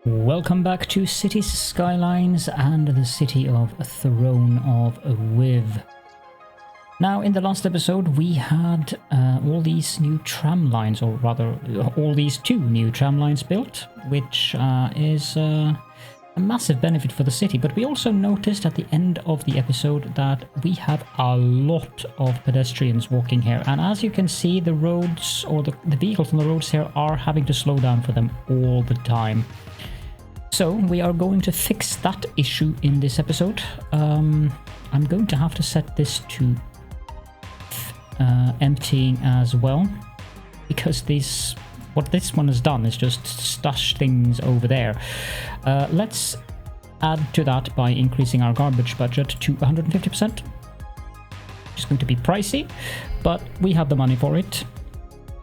Welcome back to Cities Skylines and the city of Throne of Wyv. Now, in the last episode, we had all these new tram lines, or rather, all these two new tram lines built, which is a massive benefit for the city. But we also noticed at the end of the episode that we have a lot of pedestrians walking here. And as you can see, the roads, or the vehicles on the roads here, are having to slow down for them all the time. So we are going to fix that issue in this episode. I'm going to have to set this to emptying as well, because what this one has done is just stash things over there. Let's add to that by increasing our garbage budget to 150%. It's going to be pricey, but we have the money for it.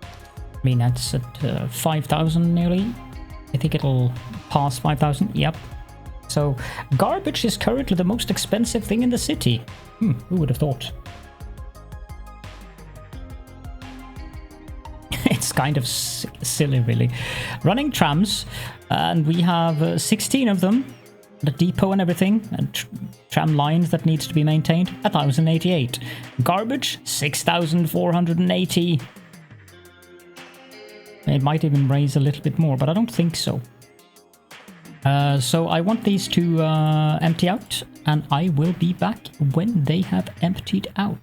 I mean, that's at 5,000 nearly. I think it'll pass 5,000. Yep. So garbage is currently the most expensive thing in the city. Who would have thought? It's kind of silly, really. Running trams, and we have 16 of them, the depot and everything, and tram lines that needs to be maintained, 1,088. Garbage, 6,480. It might even raise a little bit more, but I don't think so. So I want these to empty out, and I will be back when they have emptied out.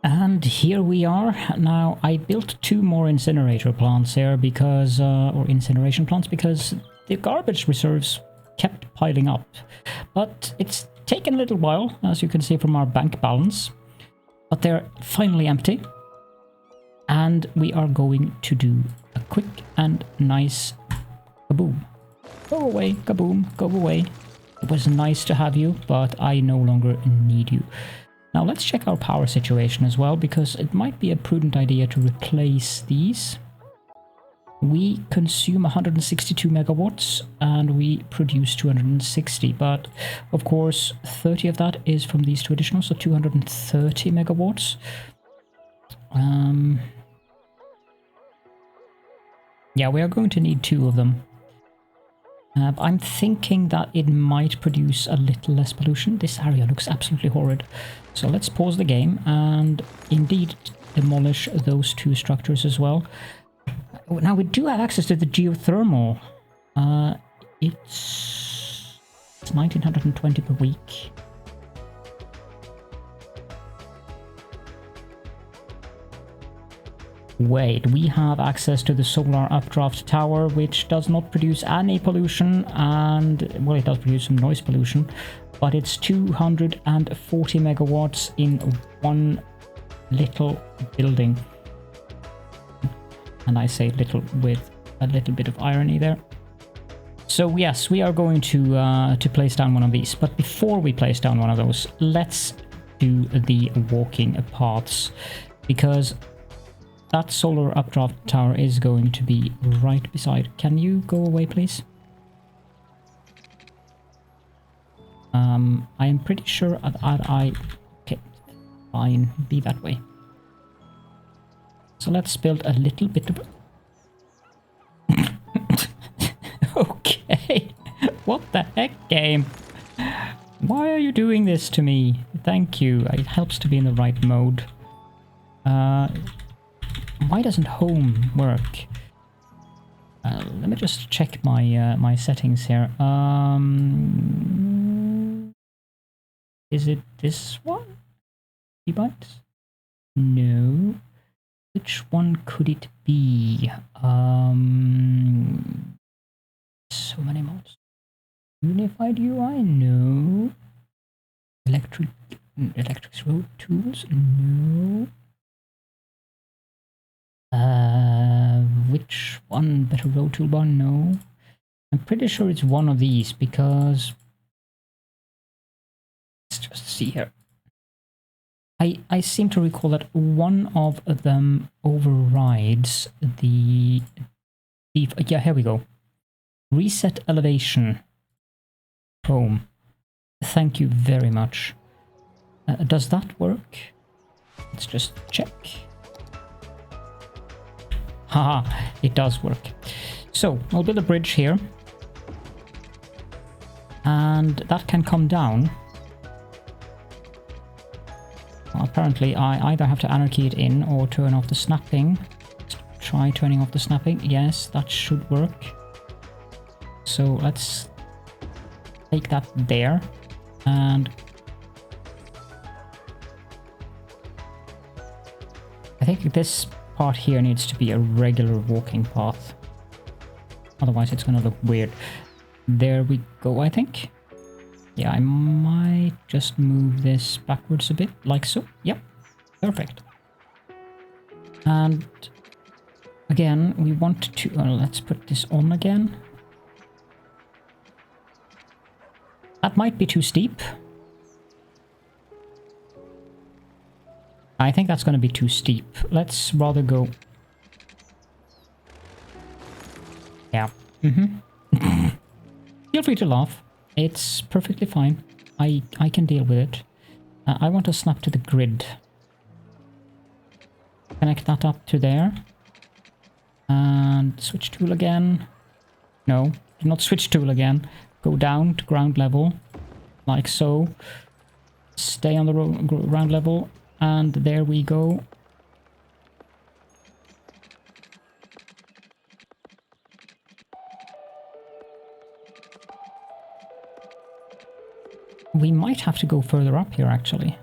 And here we are. Now, I built 2 more incinerator plants here because, or incineration plants, because the garbage reserves kept piling up. But it's taken a little while, as you can see from our bank balance. But they're finally empty. And we are going to do a quick and nice kaboom. Go away, kaboom, go away. It was nice to have you, but I no longer need you. Now let's check our power situation as well, because it might be a prudent idea to replace these. We consume 162 megawatts and we produce 260, but of course 30 of that is from these 2 additional, so 230 megawatts. Yeah, we are going to need 2 of them. I'm thinking that it might produce a little less pollution. This area looks absolutely horrid. So let's pause the game and indeed demolish those 2 structures as well. Now we do have access to the geothermal. It's 1,920 per week. Wait, we have access to the solar updraft tower, which does not produce any pollution, and, well, it does produce some noise pollution, but it's 240 megawatts in one little building. And I say little with a little bit of irony there. So yes, we are going to place down one of these, but before we place down one of those, let's do the walking paths, because that solar updraft tower is going to be right beside. Can you go away, please? I am pretty sure that okay, fine, be that way. So let's build a little bit of... Okay, what the heck, game? Why are you doing this to me? Thank you, it helps to be in the right mode. Why doesn't home work? Let me just check my my settings here. Is it this one? Bytes? No. Which one could it be? So many mods. Unified UI? No. Electric road tools? No. Which one? Better road toolbar? No. I'm pretty sure it's one of these, because let's just see here. I seem to recall that one of them overrides the... Yeah, here we go. Reset elevation. Home. Thank you very much. Does that work? Let's just check. Haha, it does work. So, we'll build a bridge here. And that can come down. Well, apparently, I either have to anarchy it in or turn off the snapping. Let's try turning off the snapping. Yes, that should work. So, let's take that there. And I think this part here needs to be a regular walking path. Otherwise it's gonna look weird. There we go, I think. Yeah, I might just move this backwards a bit, like so. Yep, perfect. And again, we want to... let's put this on again. That might be too steep. I think that's going to be too steep. Let's rather go... Yeah. Feel free to laugh. It's perfectly fine. I can deal with it. I want to snap to the grid. Connect that up to there. And switch tool again. No, do not switch tool again. Go down to ground level. Like so. Stay on the ground level. And there we go. We might have to go further up here, actually.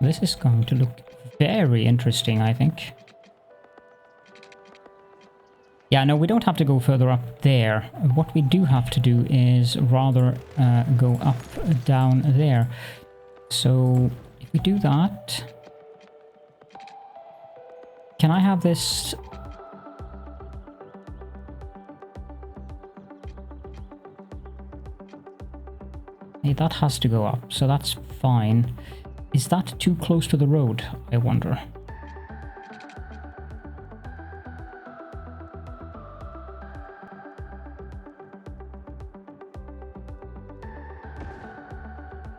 This is going to look very interesting, I think. Yeah, no, we don't have to go further up there. What we do have to do is rather go up, down there. So, if we do that... Can I have this... Hey, that has to go up, so that's fine. Is that too close to the road, I wonder?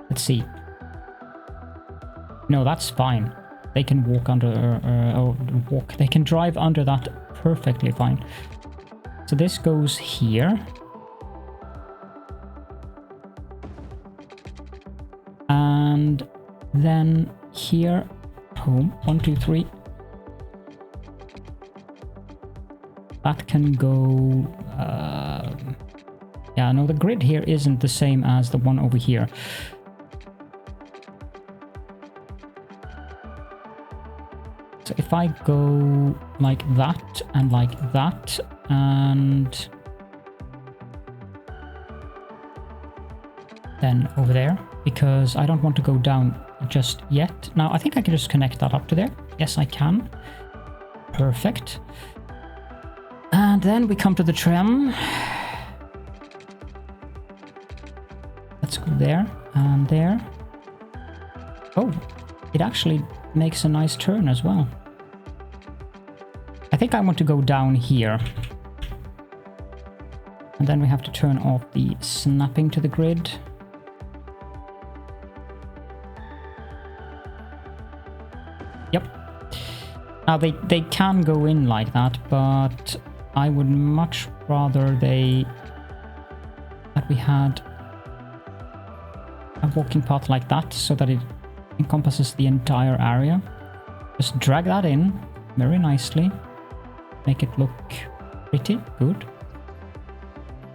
Let's see. No, that's fine. They can walk under, they can drive under that perfectly fine. So this goes here. And then here, home, 1, 2, 3. That can go, yeah, no, the grid here isn't the same as the one over here. So if I go like that, and then over there, because I don't want to go down just yet. Now, I think I can just connect that up to there. Yes, I can. Perfect. And then we come to the tram. Let's go there and there. Oh, it actually makes a nice turn as well. I think I want to go down here. And then we have to turn off the snapping to the grid. Yep. Now they can go in like that, but I would much rather that we had a walking path like that, so that it encompasses the entire area. Just drag that in very nicely. Make it look pretty good.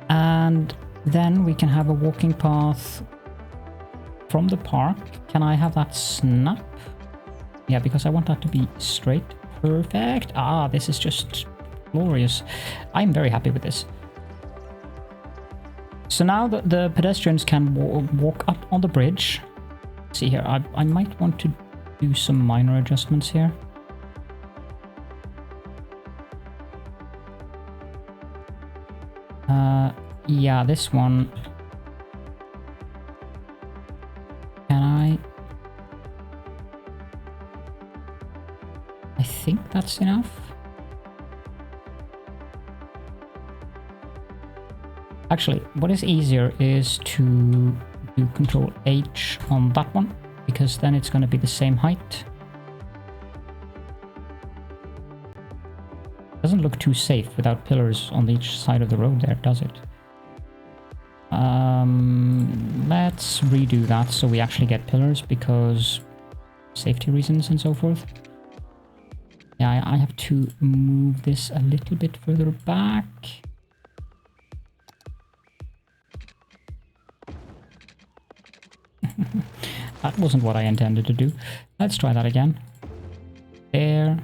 And then we can have a walking path from the park. Can I have that snap? Yeah, because I want that to be straight. Perfect. Ah, this is just glorious. I'm very happy with this. So now the pedestrians can walk up on the bridge. Let's see here, I might want to do some minor adjustments here. Yeah, this one. Can I think that's enough. Actually, what is easier is to do Control H on that one, because then it's going to be the same height. look too safe without pillars on each side of the road there, does it? Let's redo that so we actually get pillars, because safety reasons and so forth. Yeah, I have to move this a little bit further back. That wasn't what I intended to do. Let's try that again. There.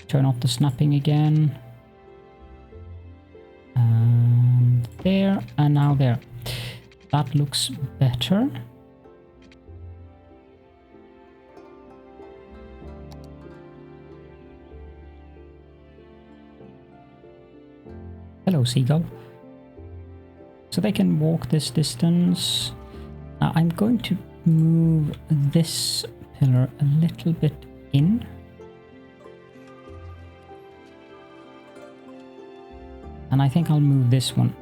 Turn off the snapping again. And there, and now there. That looks better. Hello, seagull. So they can walk this distance. Now I'm going to move this pillar a little bit in. And I think I'll move this one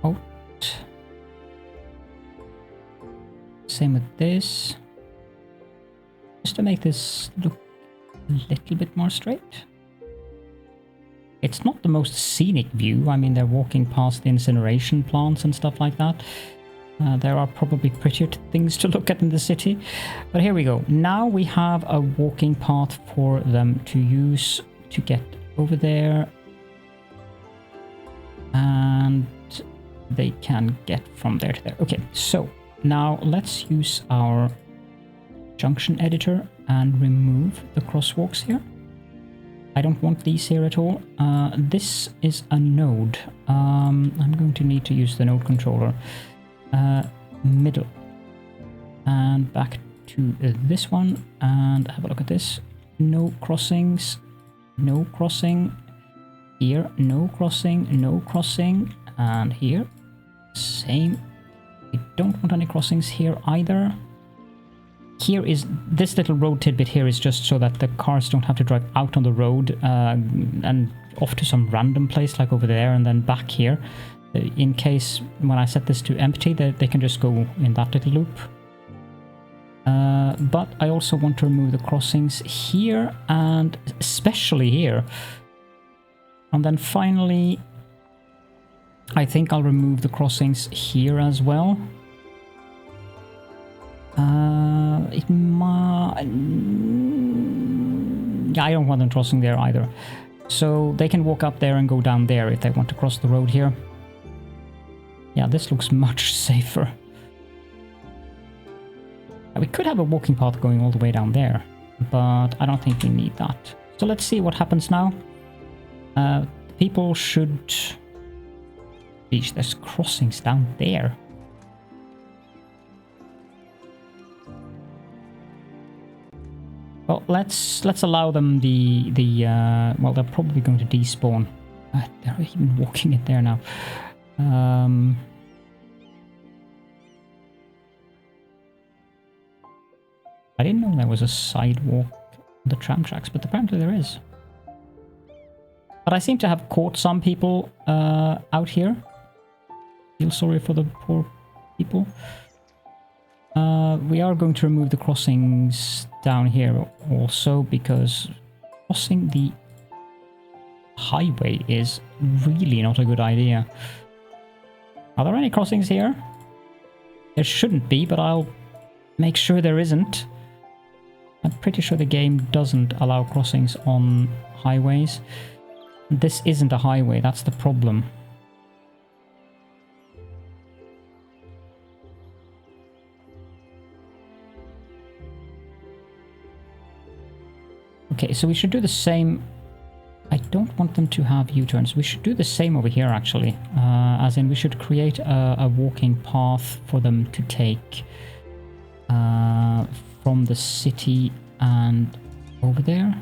out. Same with this. Just to make this look a little bit more straight. It's not the most scenic view. I mean, they're walking past the incineration plants and stuff like that. There are probably prettier things to look at in the city. But here we go. Now we have a walking path for them to use to get over there. And they can get from there to there. Okay, so now let's use our junction editor and remove the crosswalks here. I don't want these here at all. This is a node. I'm going to need to use the node controller. Middle. And back to this one. And have a look at this. No crossings. No crossing. Here, no crossing. No crossing. And here, same. We don't want any crossings here either. Here is, this little road tidbit here is just so that the cars don't have to drive out on the road and off to some random place like over there and then back here. In case when I set this to empty, they can just go in that little loop. But I also want to remove the crossings here and especially here. And then finally, I think I'll remove the crossings here as well. It might... Yeah, I don't want them crossing there either. So they can walk up there and go down there if they want to cross the road here. Yeah, this looks much safer. We could have a walking path going all the way down there, but I don't think we need that. So let's see what happens now. People should... Geez, there's crossings down there. Well, let's allow them well, they're probably going to despawn. They're even walking it there now. I didn't know there was a sidewalk on the tram tracks, but apparently there is. But I seem to have caught some people out here. Feel sorry for the poor people. We are going to remove the crossings down here also, because crossing the highway is really not a good idea. Are there any crossings here? There shouldn't be, but I'll make sure there isn't. I'm pretty sure the game doesn't allow crossings on highways. This isn't a highway, that's the problem. Okay, so we should do the same. I don't want them to have U-turns. We should do the same over here, actually. As in, we should create a walking path for them to take from the city and over there.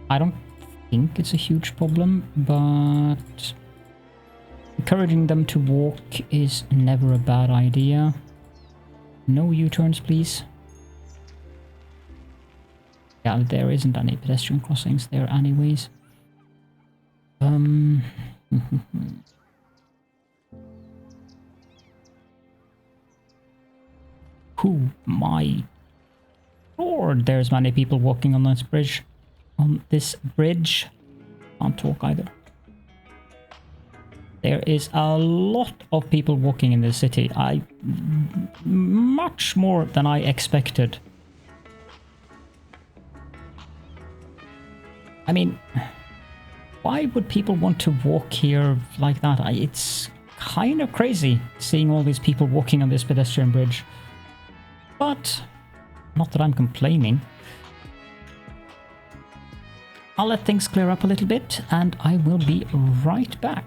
I don't think it's a huge problem, but encouraging them to walk is never a bad idea. No U-turns, please. Yeah, there isn't any pedestrian crossings there anyways. Oh my lord, there's many people walking on this bridge. on this bridge. Can't talk either. There is a lot of people walking in this city. Much more than I expected. I mean, why would people want to walk here like that? It's kind of crazy seeing all these people walking on this pedestrian bridge. But, not that I'm complaining. I'll let things clear up a little bit, and I will be right back.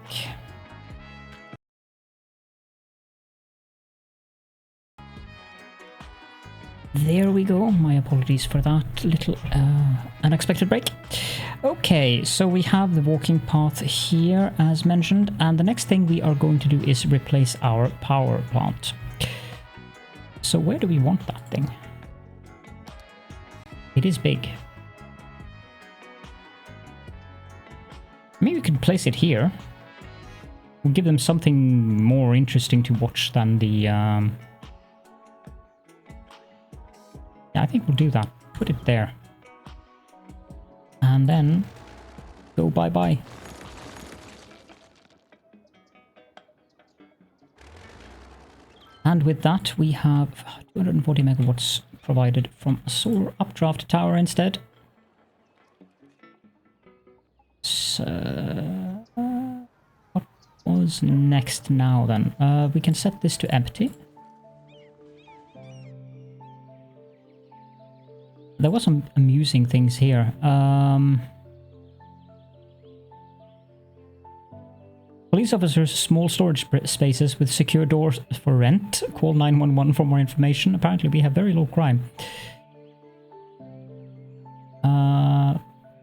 There we go. My apologies for that little unexpected break. Okay, so we have the walking path here as mentioned, and the next thing we are going to do is replace our power plant. So where do we want that thing? It is big. Maybe we could place it here. We'll give them something more interesting to watch than the... Yeah, I think we'll do that. Put it there. And then go bye-bye. And with that, we have 240 megawatts provided from a solar updraft tower instead. So, what was next now then? We can set this to empty. There were some amusing things here. Police officers, small storage spaces with secure doors for rent. Call 911 for more information. Apparently we have very low crime.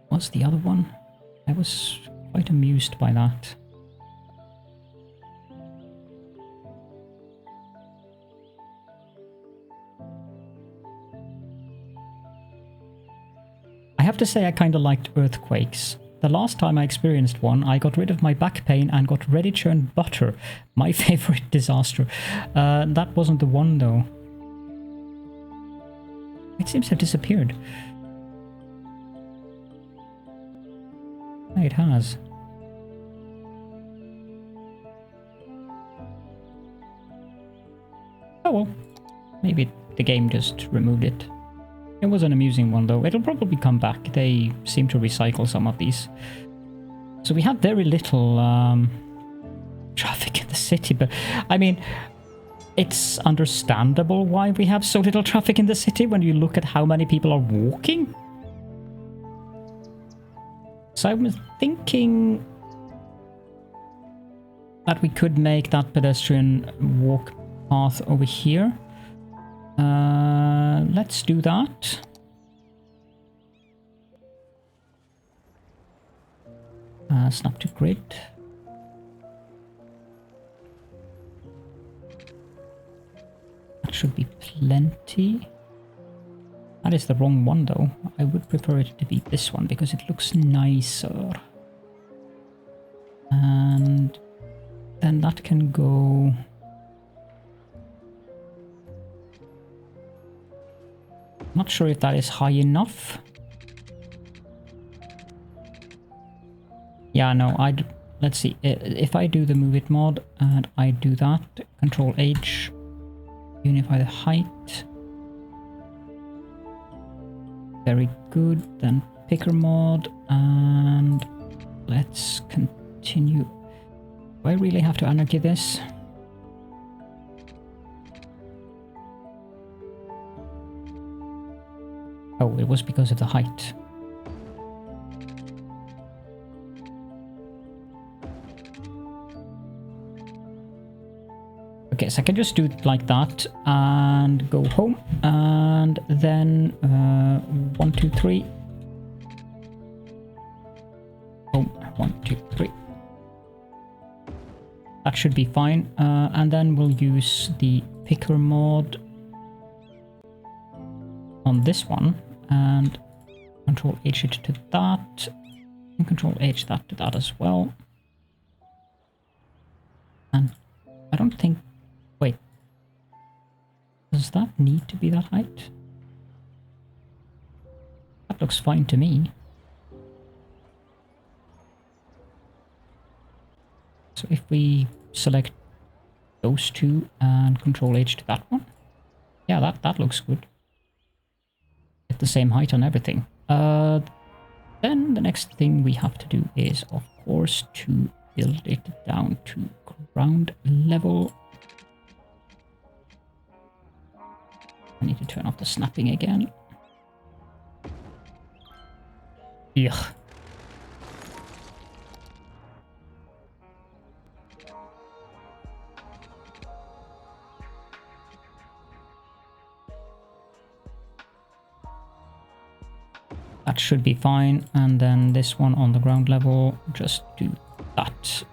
What's the other one? I was quite amused by that. I have to say I kind of liked earthquakes. The last time I experienced one, I got rid of my back pain and got ready churned butter. My favorite disaster. That wasn't the one though. It seems to have disappeared. It has. Oh well. Maybe the game just removed it. It was an amusing one though. It'll probably come back. They seem to recycle some of these. So we have very little traffic in the city, but I mean, it's understandable why we have so little traffic in the city when you look at how many people are walking. So I was thinking that we could make that pedestrian walk path over here. Let's do that. Snap to grid. That should be plenty. That is the wrong one though. I would prefer it to be this one because it looks nicer. And then that can go... Not sure if that is high enough. Yeah, no, let's see. If I do the move it mod and I do that, Control H, unify the height. Very good. Then picker mod and let's continue. Do I really have to anarchy this? Oh, it was because of the height. Okay, so I can just do it like that and go home and then 1, 2, 3. Boom, 1, 2, 3. That should be fine. And then we'll use the picker mod on this one and Control H it to that and Control H that to that as well. And I don't think... Wait. Does that need to be that height? That looks fine to me. So if we select those two and Control H to that one, yeah, that looks good. At the same height on everything. Then the next thing we have to do is, of course, to build it down to ground level. I need to turn off the snapping again. Ugh. That should be fine, and then this one on the ground level, just do that.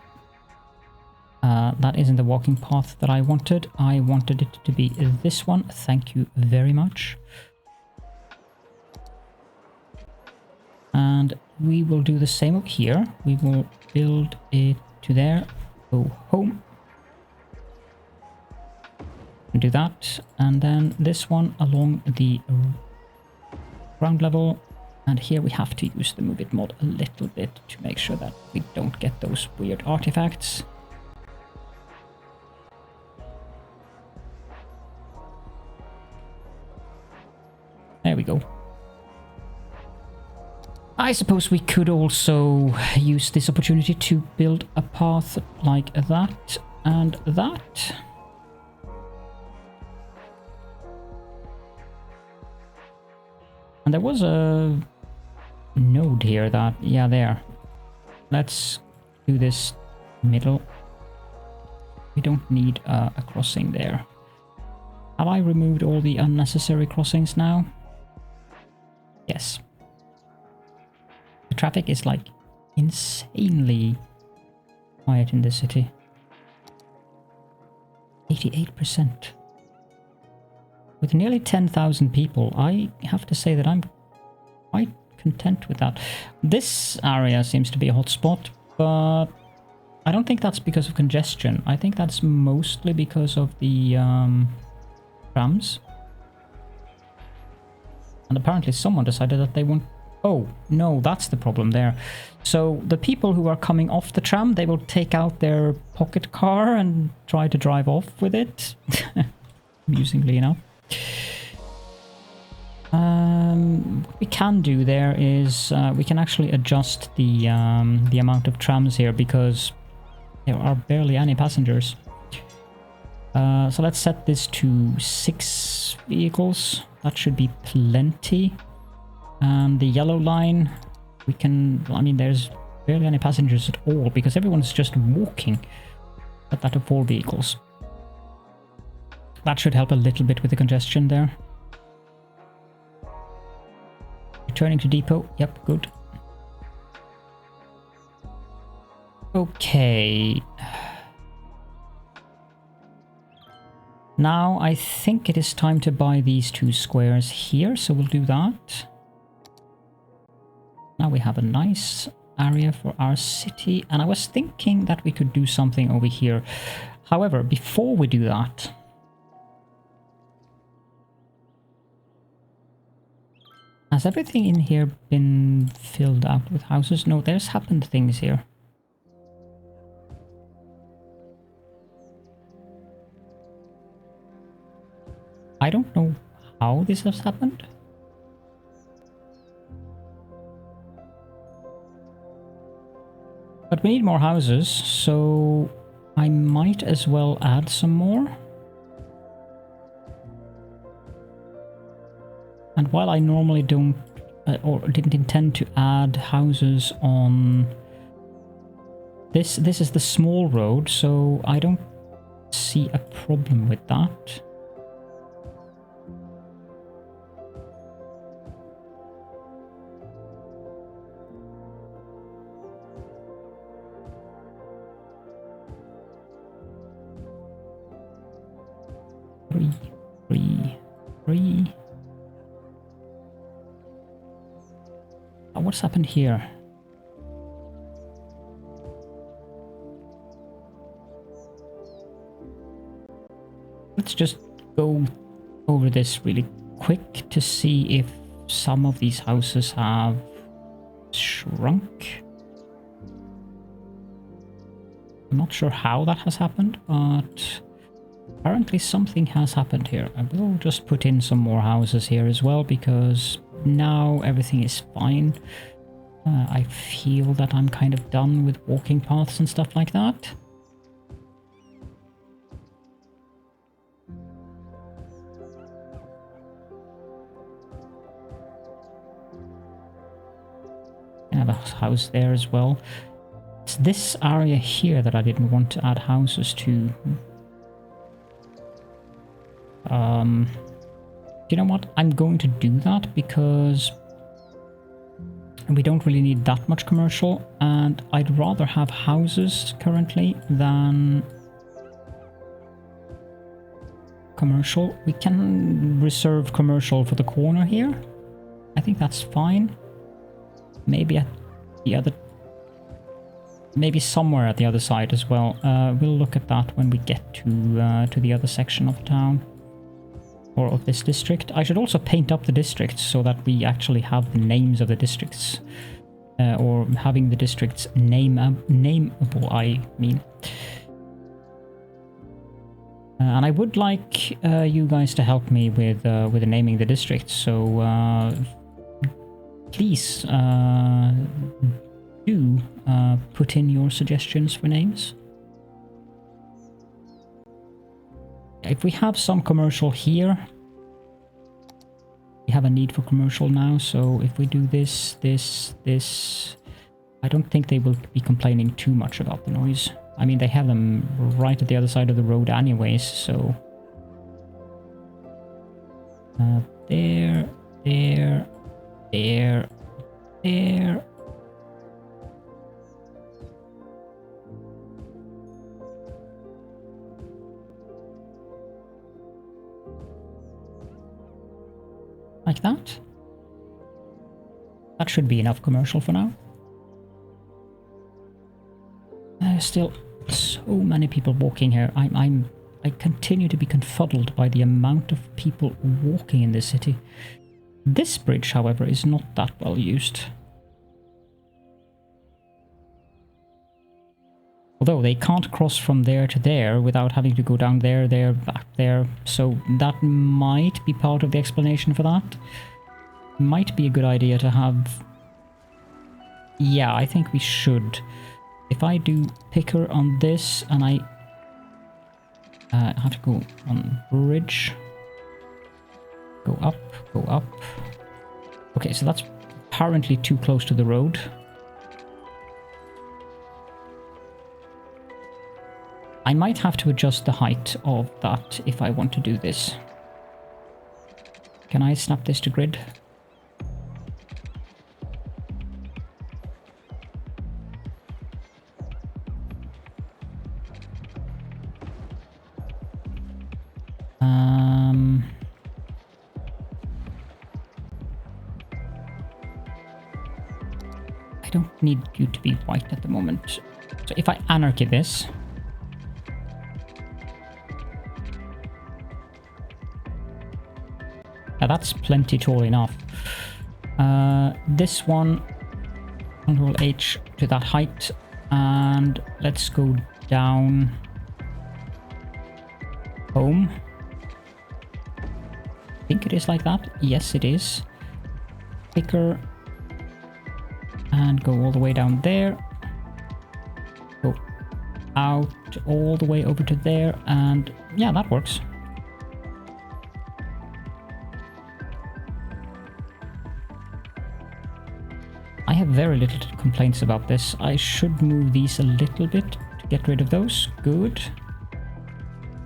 That isn't the walking path that I wanted. I wanted it to be this one. Thank you very much. And we will do the same over here. We will build it to there, go home. And do that, and then this one along the ground level. And here we have to use the Move It mod a little bit to make sure that we don't get those weird artifacts. There we go. I suppose we could also use this opportunity to build a path like that and that. And there was a node here that, yeah, there. Let's do this middle. We don't need a crossing there. Have I removed all the unnecessary crossings now? Yes. The traffic is like insanely quiet in this city. 88%. With nearly 10,000 people, I have to say that I'm quite content with that. This area seems to be a hotspot, but I don't think that's because of congestion. I think that's mostly because of the trams. And apparently someone decided that they want... Oh, no, that's the problem there. So the people who are coming off the tram, they will take out their pocket car and try to drive off with it. Amusingly enough. What we can do there is we can actually adjust the amount of trams here because there are barely any passengers. So let's set this to 6 vehicles. That should be plenty. And the yellow line, we can... I mean, there's barely any passengers at all because everyone's just walking. Set that to 4 vehicles. That should help a little bit with the congestion there. Returning to depot. Yep, good. Okay. Now I think it is time to buy these 2 squares here, so we'll do that. Now we have a nice area for our city, and I was thinking that we could do something over here. However, before we do that... Has everything in here been filled out with houses? No, there's happened things here. I don't know how this has happened. But we need more houses, so I might as well add some more. And while I normally don't, or didn't intend to add houses on this is the small road, so I don't see a problem with that. Three. What's happened here? Let's just go over this really quick to see if some of these houses have shrunk. I'm not sure how that has happened, but apparently something has happened here. I will just put in some more houses here as well, because now everything is fine. I feel that I'm kind of done with walking paths and stuff like that. I have a house there as well. It's this area here that I didn't want to add houses to. You know what? I'm going to do that because we don't really need that much commercial, and I'd rather have houses currently than commercial. We can reserve commercial for the corner here. I think that's fine. Maybe at the other... Maybe somewhere at the other side as well. We'll look at that when we get to the other section of town. Or of this district. I should also paint up the districts so that we actually have the names of the districts. Or having the districts nameable, I mean. And I would like you guys to help me with naming the districts. So please do put in your suggestions for names. If we have some commercial here, we have a need for commercial now, so if we do this, I don't think they will be complaining too much about the noise. I mean, they have them right at the other side of the road anyways, so... there. Like that. That should be enough commercial for now. There's still so many people walking here. I continue to be confuddled by the amount of people walking in this city. This bridge, however, is not that well used. Although they can't cross from there to there without having to go down there, back there. So that might be part of the explanation for that. Might be a good idea to have... Yeah, I think we should. If I do picker on this and I have to go on bridge. Go up, go up. Okay, so that's apparently too close to the road. I might have to adjust the height of that if I want to do this. Can I snap this to grid? I don't need you to be white at the moment. So if I anarchy this... Now that's plenty tall enough. This one, Control H to that height, and let's go down home. I think it is like that. Yes, it is. Picker, and go all the way down there. Go out all the way over to there, and yeah, that works. I have very little complaints about this. I should move these a little bit to get rid of those. Good.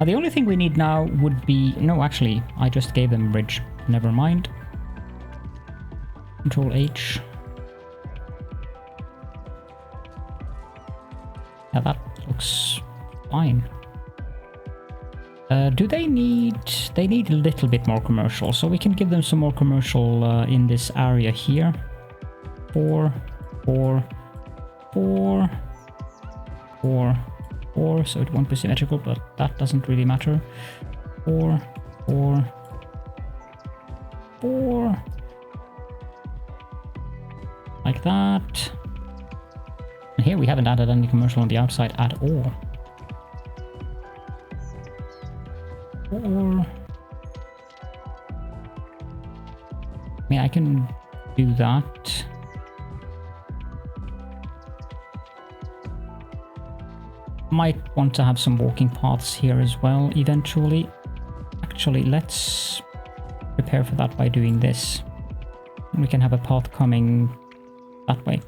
The only thing we need now would be... No, actually, I just gave them bridge. Never mind. Control H. Yeah, that looks fine. Do they need... They need a little bit more commercial, so we can give them some more commercial in this area here. 4, 4, 4, 4, 4, so it won't be symmetrical, but that doesn't really matter. 4, 4, 4, like that. And Okay, we haven't added any commercial on the outside at all. Or... I mean, I can do that. Might want to have some walking paths here as well eventually. Actually, let's prepare for that by doing this. We can have a path coming that way.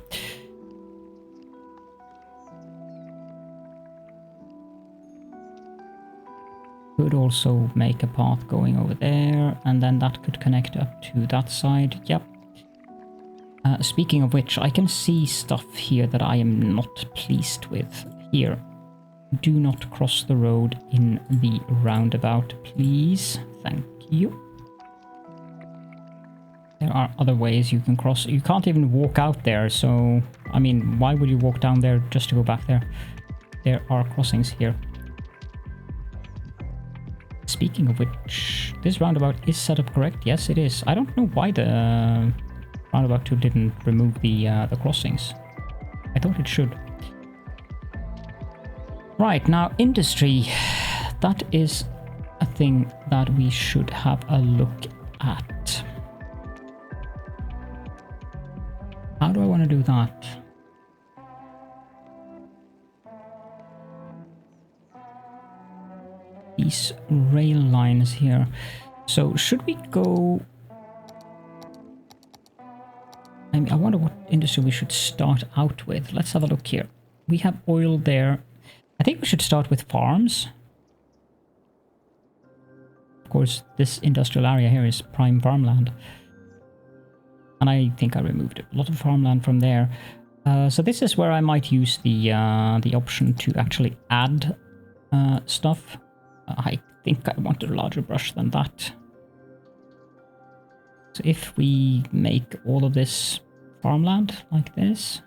Could also make a path going over there, and then that could connect up to that side. Yep. Speaking of which, I can see stuff here that I am not pleased with. Here. Do not cross the road in the roundabout, please. Thank you. There are other ways you can cross. You can't even walk out there, so... I mean, why would you walk down there just to go back there? There are crossings here. Speaking of which, this roundabout is set up correct. Yes, it is. I don't know why the roundabout 2 didn't remove the crossings. I thought it should. Right, now industry. That is a thing that we should have a look at. How do I want to do that? These rail lines here. So should we go... I mean, I wonder what industry we should start out with. Let's have a look here. We have oil there. I think we should start with farms. Of course, this industrial area here is prime farmland. And I think I removed a lot of farmland from there. So this is where I might use the option to actually add stuff. I think I wanted a larger brush than that. So if we make all of this farmland like this.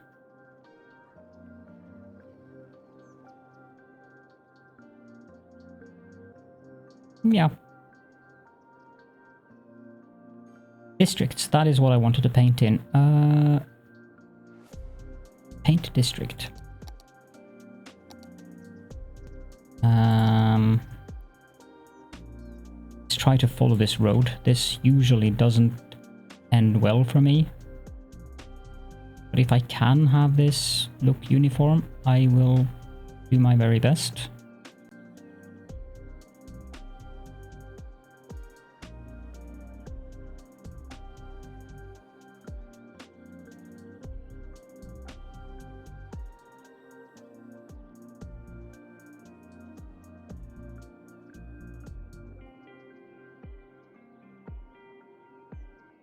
Yeah. Districts, that is what I wanted to paint in. Paint district. Let's try to follow this road. This usually doesn't end well for me. But if I can have this look uniform, I will do my very best.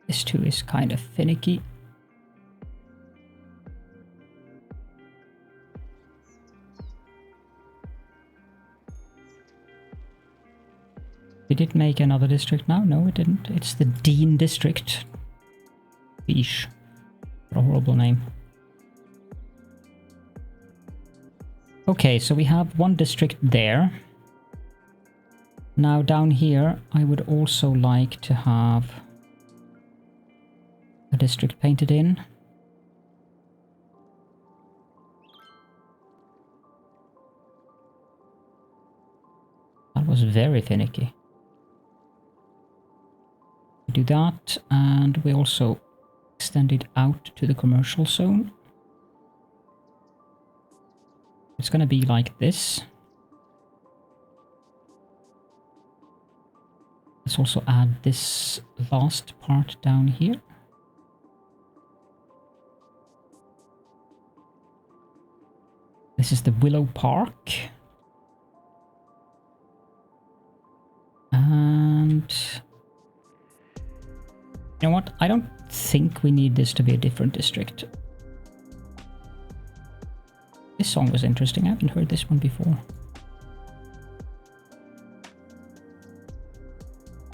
This too is kind of finicky. Did it make another district now? No, it didn't. It's the Dean district. Beesh. What a horrible name. Okay, so we have one district there. Now down here, I would also like to have a district painted in. That was very finicky. Do that, and we also extend it out to the commercial zone. It's gonna be like this. Let's also add this last part down here. This is the Willow Park. And... you know what? I don't think we need this to be a different district. This song was interesting. I haven't heard this one before.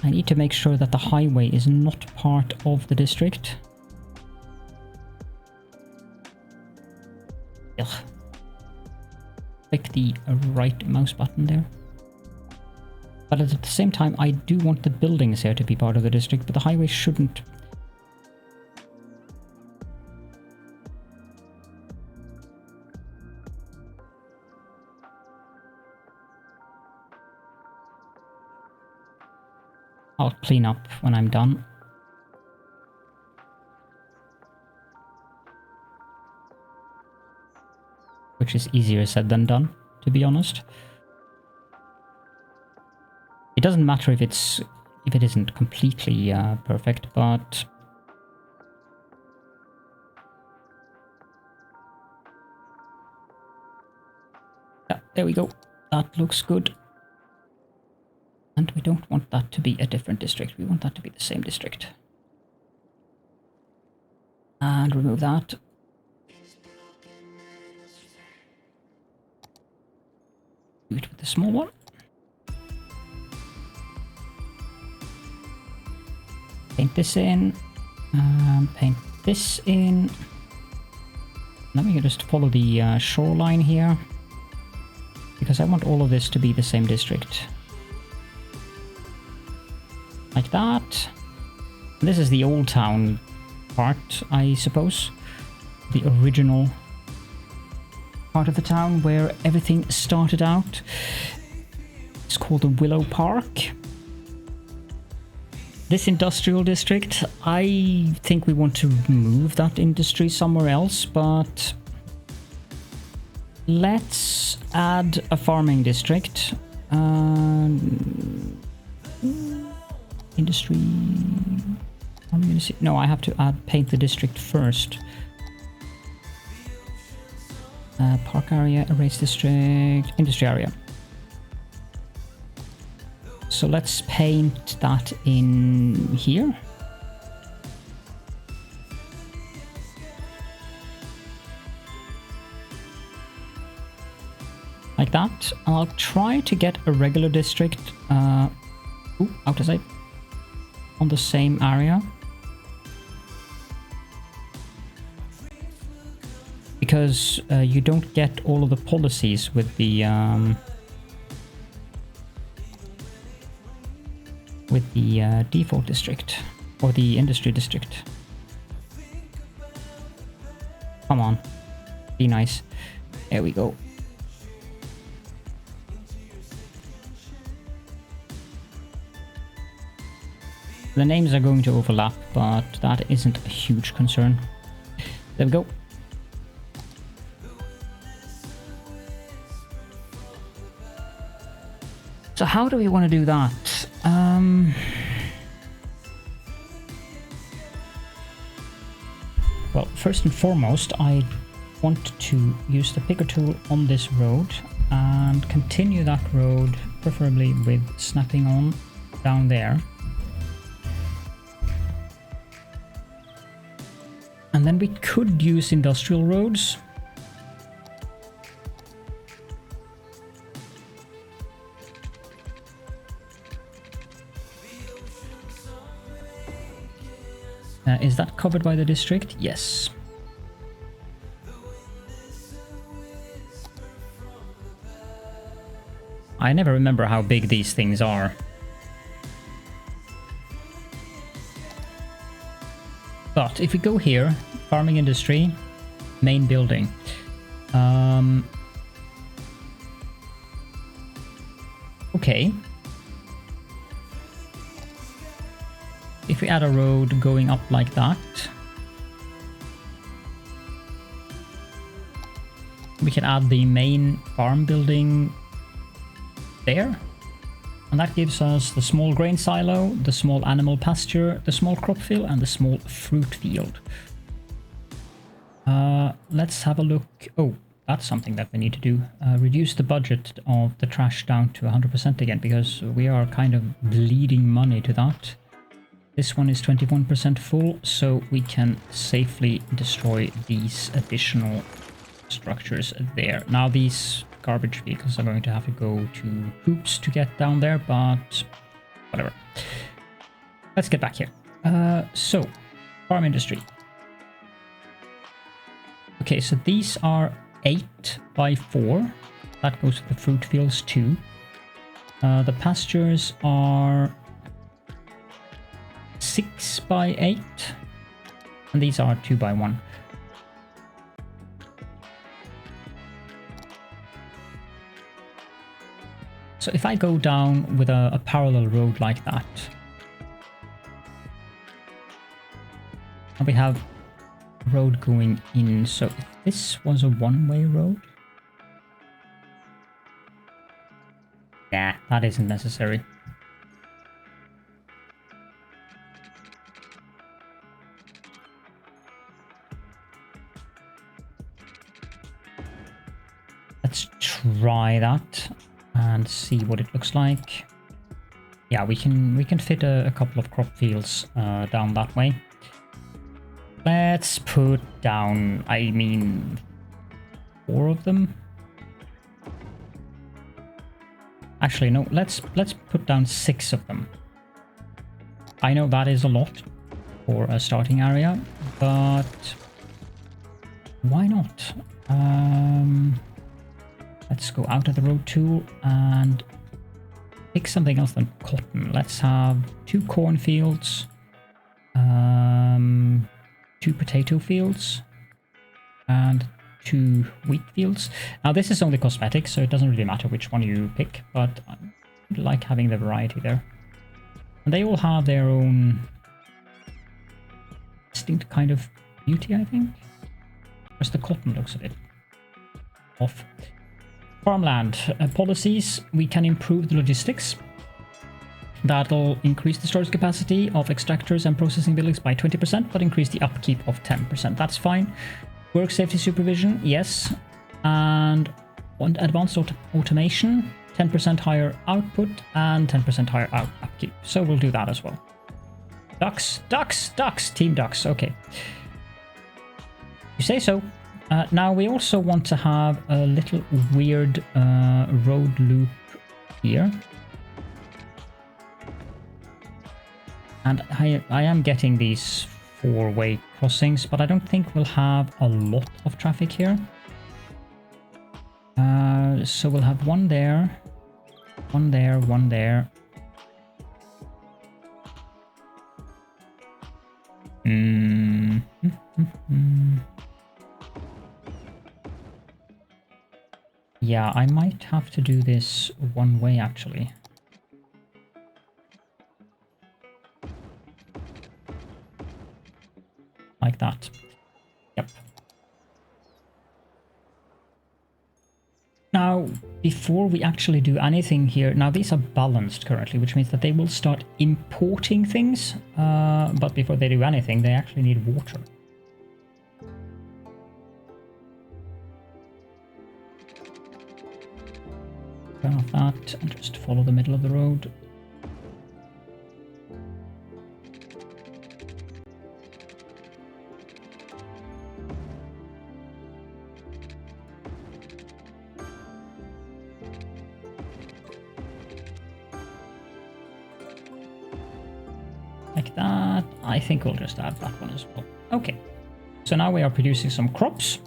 I need to make sure that the highway is not part of the district. Ugh. Click the right mouse button there. But at the same time, I do want the buildings here to be part of the district, but the highway shouldn't. I'll clean up when I'm done. Which is easier said than done, to be honest. It doesn't matter if it isn't completely perfect, but yeah, there we go. That looks good. And we don't want that to be a different district. We want that to be the same district. And remove that. Do it with the small one. Paint this in. Paint this in. Then we can just follow the shoreline here. Because I want all of this to be the same district. Like that. This is the old town part, I suppose. The original part of the town where everything started out. It's called the Willow Park. This industrial district, I think we want to move that industry somewhere else, but let's add a farming district. Industry. No, I have to paint the district first. Park area, erase district, industry area. So let's paint that in here. Like that. I'll try to get a regular district out of sight on the same area. Because you don't get all of the policies with the default district or the industry district. Come on, be nice. There we go. The names are going to overlap, but that isn't a huge concern. There we go. So how do we want to do that? Well, first and foremost, I want to use the picker tool on this road and continue that road, preferably with snapping on down there. And then we could use industrial roads. Is that covered by the district? Yes. I never remember how big these things are. But if we go here, farming industry, main building. Okay. If we add a road going up like that, we can add the main farm building there. And that gives us the small grain silo, the small animal pasture, the small crop field, and the small fruit field. Let's have a look. Oh, that's something that we need to do. Reduce the budget of the trash down to 100% again, because we are kind of bleeding money to that. This one is 21% full, so we can safely destroy these additional structures there. Now these garbage vehicles are going to have to go to hoops to get down there, but whatever. Let's get back here. So, farm industry. Okay, so these are 8 by 4. That goes to the fruit fields too. The pastures are 6 by 8, and these are 2 by 1. So if I go down with a parallel road like that, And we have road going in. So if this was a one-way road, nah, that isn't necessary. Let's try that and see what it looks like. Yeah, we can fit a couple of crop fields down that way. Let's put down, I mean, 4 of them. Actually, no, let's put down 6 of them. I know that is a lot for a starting area, but why not? Let's go out of the road tool and pick something else than cotton. Let's have 2 cornfields, 2 potato fields, and 2 wheat fields. Now this is only cosmetic, so it doesn't really matter which one you pick, but I like having the variety there. And they all have their own distinct kind of beauty, I think. Whereas the cotton looks a bit off. Farmland policies, we can improve the logistics. That'll increase the storage capacity of extractors and processing buildings by 20%, but increase the upkeep of 10%. That's fine. Work safety supervision, yes. And advanced automation, 10% higher output and 10% higher upkeep. So we'll do that as well. Ducks, team ducks, okay. You say so. Now we also want to have a little weird road loop here. And I am getting these 4-way crossings, but I don't think we'll have a lot of traffic here. So we'll have one there, one there, one there. Yeah, I might have to do this one way actually. Like that. Yep. Now, before we actually do anything here, now these are balanced currently, which means that they will start importing things, but before they do anything, they actually need water. Turn off that and just follow the middle of the road. Like that. I think we'll just add that one as well. Okay. So now we are producing some crops.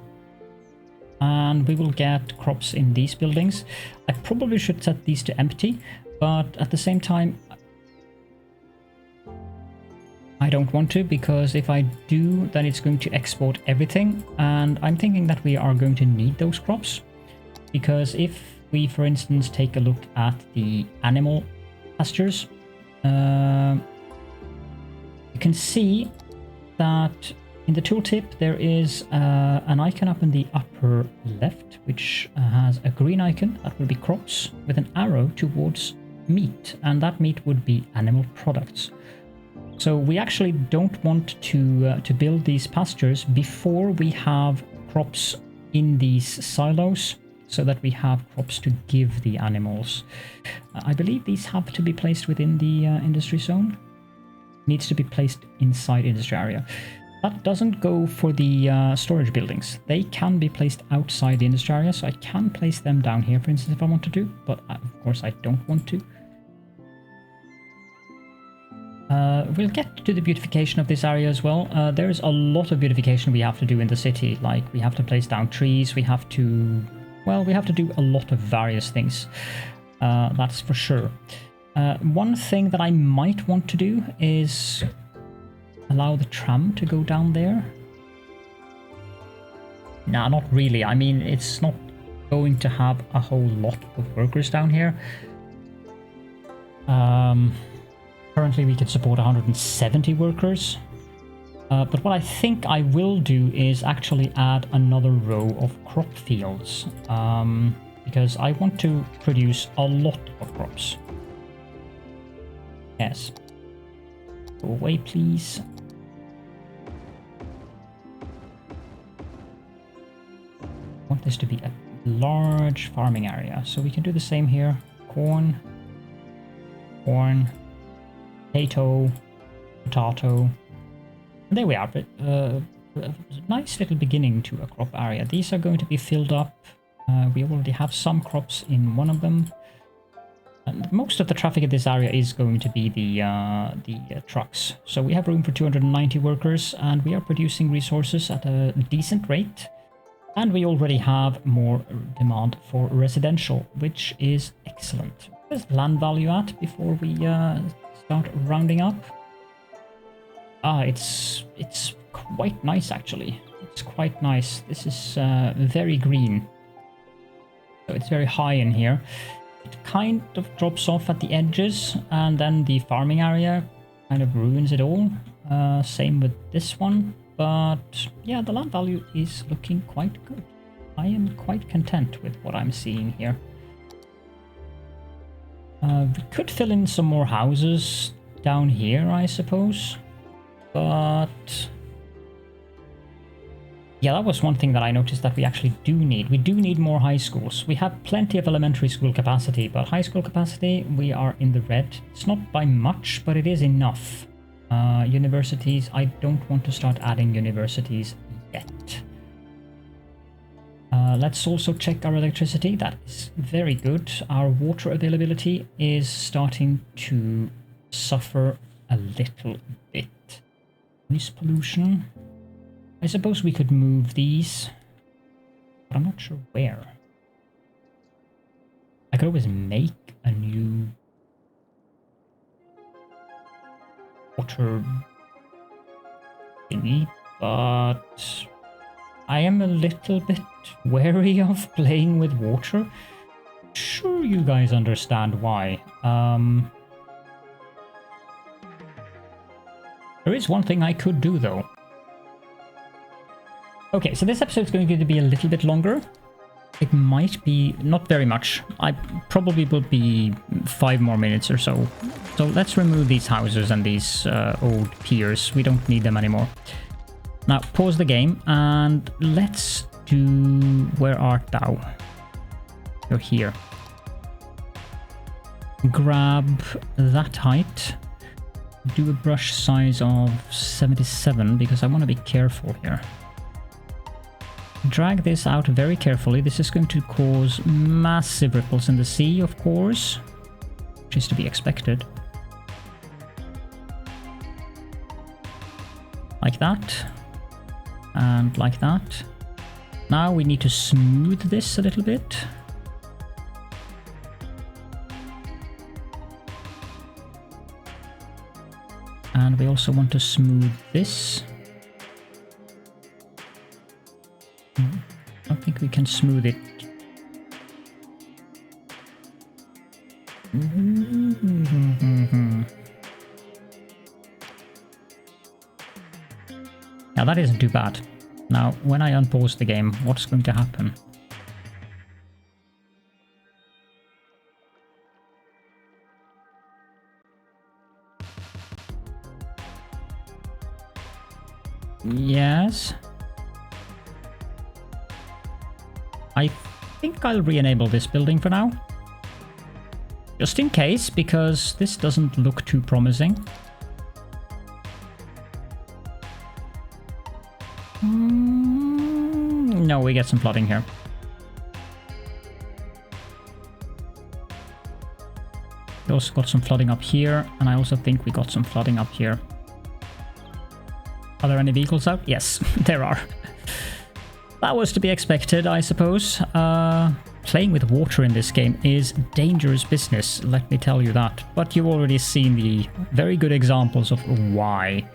And we will get crops in these buildings. I probably should set these to empty, but at the same time, I don't want to, because if I do, then it's going to export everything. And I'm thinking that we are going to need those crops, because if we, for instance, take a look at the animal pastures, you can see that in the tooltip there is an icon up in the upper left, which has a green icon that will be crops with an arrow towards meat, and that meat would be animal products. So we actually don't want to build these pastures before we have crops in these silos, so that we have crops to give the animals. I believe these have to be placed within the industry zone. Needs to be placed inside industry area. That doesn't go for the storage buildings. They can be placed outside the industry area, so I can place them down here, for instance, if I want to do, but of course I don't want to. We'll get to the beautification of this area as well. There's a lot of beautification we have to do in the city, like we have to place down trees, we have to do a lot of various things, that's for sure. One thing that I might want to do is allow the tram to go down there. Nah, not really. I mean, it's not going to have a whole lot of workers down here. Currently we can support 170 workers. But what I think I will do is actually add another row of crop fields, because I want to produce a lot of crops. Yes. Go away, please. I want this to be a large farming area, so we can do the same here. Corn, potato, potato. And there we are. A nice little beginning to a crop area. These are going to be filled up. We already have some crops in one of them. And most of the traffic in this area is going to be the trucks. So we have room for 290 workers, and we are producing resources at a decent rate. And we already have more demand for residential, which is excellent. Where's land value at before we start rounding up? Ah, it's quite nice actually. It's quite nice. This is very green. So it's very high in here. It kind of drops off at the edges, and then the farming area kind of ruins it all. Same with this one. But yeah, the land value is looking quite good. I am quite content with what I'm seeing here. We could fill in some more houses down here, I suppose. But yeah, that was one thing that I noticed that we actually do need. We do need more high schools. We have plenty of elementary school capacity, but high school capacity, we are in the red. It's not by much, but it is enough. Universities, I don't want to start adding universities yet. Let's also check our electricity. That is very good. Our water availability is starting to suffer a little bit. Noise pollution. I suppose we could move these, but I'm not sure where. I could always make a new water thingy, but I am a little bit wary of playing with water. Sure, you guys understand why. There is one thing I could do though. Okay, so this episode is going to be a little bit longer. It might be not very much. I probably will be 5 more minutes or so. So let's remove these houses and these old piers. We don't need them anymore. Now pause the game and let's do... Where art thou? You're here. Grab that height. Do a brush size of 77 because I want to be careful here. Drag this out very carefully. This is going to cause massive ripples in the sea, of course, which is to be expected. Like that. And like that. Now we need to smooth this a little bit. And we also want to smooth this. I don't think we can smooth it. Now that isn't too bad. Now, when I unpause the game, what's going to happen? Yes. I think I'll re-enable this building for now. Just in case, because this doesn't look too promising. No, we get some flooding here. We also got some flooding up here, and I also think we got some flooding up here. Are there any vehicles out? Yes, there are. That was to be expected, I suppose. Playing with water in this game is dangerous business, let me tell you that. But you've already seen the very good examples of why.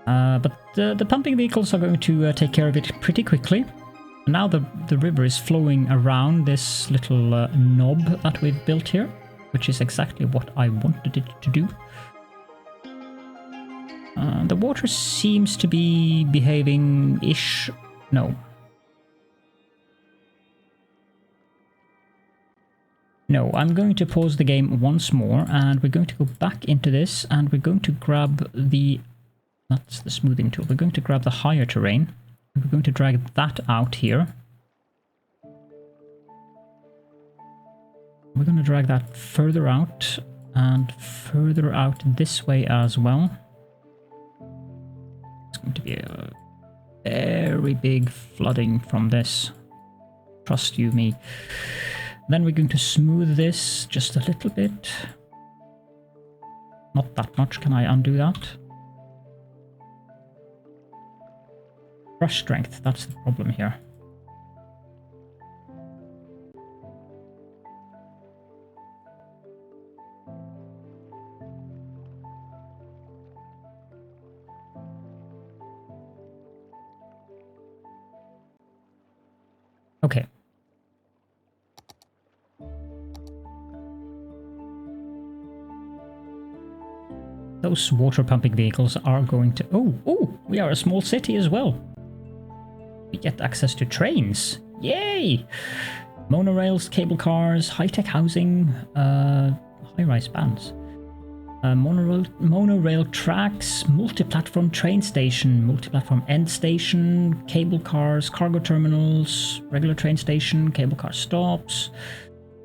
But the pumping vehicles are going to take care of it pretty quickly. Now the river is flowing around this little knob that we've built here, which is exactly what I wanted it to do. The water seems to be behaving-ish. No. No, I'm going to pause the game once more, and we're going to go back into this, and we're going to grab the... That's the smoothing tool. We're going to grab the higher terrain. We're going to drag that out here. We're going to drag that further out, and further out this way as well. It's going to be a very big flooding from this. Trust you me. Then we're going to smooth this just a little bit. Not that much. Can I undo that? Brush strength, that's the problem here. Okay. Those water pumping vehicles are going to... Oh, we are a small city as well. We get access to trains. Yay! Monorails, cable cars, high-tech housing, high-rise bands. Monorail tracks, multi-platform train station, multi-platform end station, cable cars, cargo terminals, regular train station, cable car stops,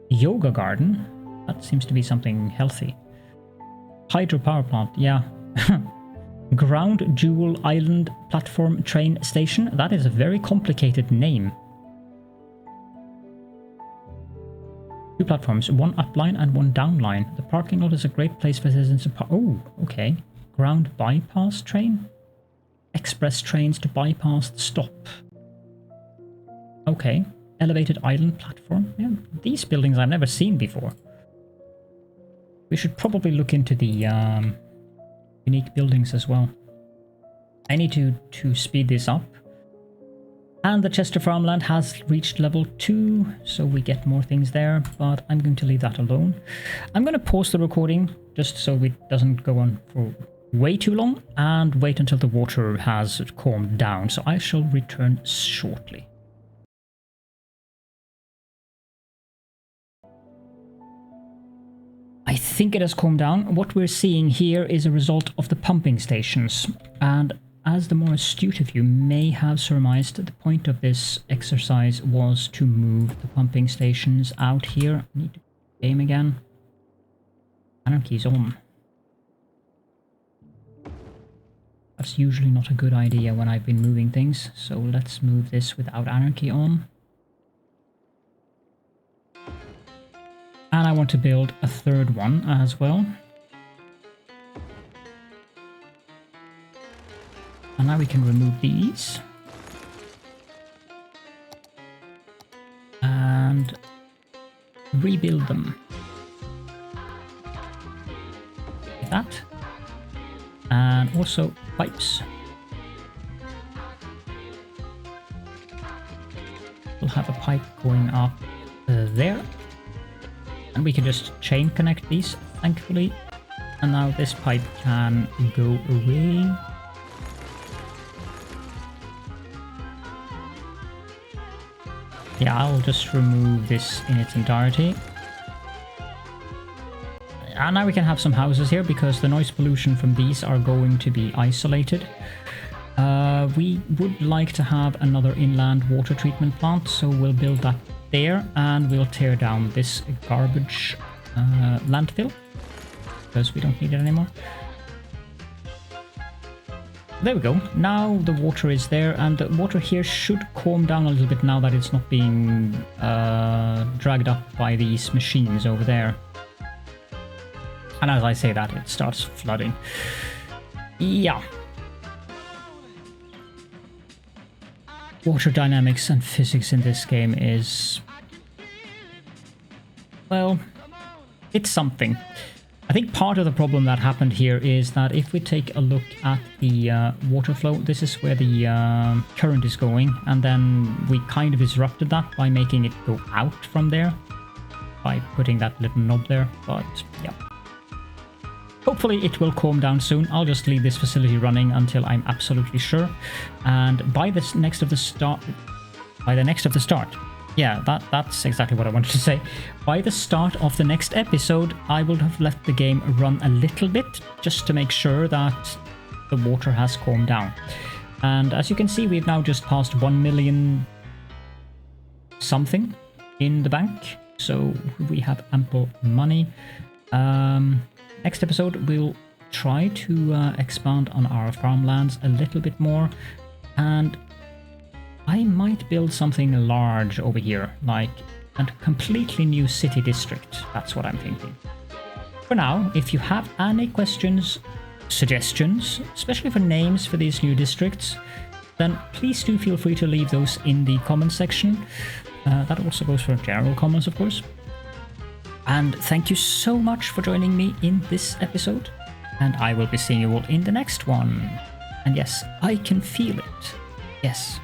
yoga garden. That seems to be something healthy. Hydropower plant, yeah. Ground Jewel Island Platform Train Station. That is a very complicated name. 2 platforms, 1 upline and 1 downline. The parking lot is a great place for citizens to park. Oh, okay. Ground bypass train? Express trains to bypass the stop. Okay. Elevated island platform. Yeah, these buildings I've never seen before. We should probably look into the unique buildings as well. I need to speed this up. And the Chester farmland has reached level 2, so we get more things there, but I'm going to leave that alone. I'm going to pause the recording just so it doesn't go on for way too long, and wait until the water has calmed down, so I shall return shortly. I think it has calmed down. What we're seeing here is a result of the pumping stations, and as the more astute of you may have surmised, the point of this exercise was to move the pumping stations out here. I need to game again. Anarchy's on. That's usually not a good idea when I've been moving things, so let's move this without anarchy on. And I want to build a third one as well. And now we can remove these. And rebuild them. Like that. And also pipes. We'll have a pipe going up there. And we can just chain connect these, thankfully. And now this pipe can go away. Yeah, I'll just remove this in its entirety. And now we can have some houses here because the noise pollution from these are going to be isolated. We would like to have another inland water treatment plant, so we'll build that there, and we'll tear down this garbage landfill because we don't need it anymore. There we go. Now the water is there, and the water here should calm down a little bit now that it's not being dragged up by these machines over there. And as I say that, it starts flooding. Yeah. Water dynamics and physics in this game is... well, it's something. I think part of the problem that happened here is that if we take a look at the water flow, this is where the current is going, and then we kind of disrupted that by making it go out from there, by putting that little knob there, but yeah. hopefully it will calm down soon. I'll just leave this facility running until I'm absolutely sure. And by the next of the start, yeah, that's exactly what I wanted to say. By the start of the next episode, I will have let the game run a little bit, just to make sure that the water has calmed down. And as you can see, we've now just passed 1 million something in the bank, so we have ample money. Next episode, we'll try to expand on our farmlands a little bit more, and I might build something large over here, like a completely new city district. That's what I'm thinking. For now, if you have any questions, suggestions, especially for names for these new districts, then please do feel free to leave those in the comments section. That also goes for general comments, of course. And thank you so much for joining me in this episode, and I will be seeing you all in the next one. And yes, I can feel it. Yes.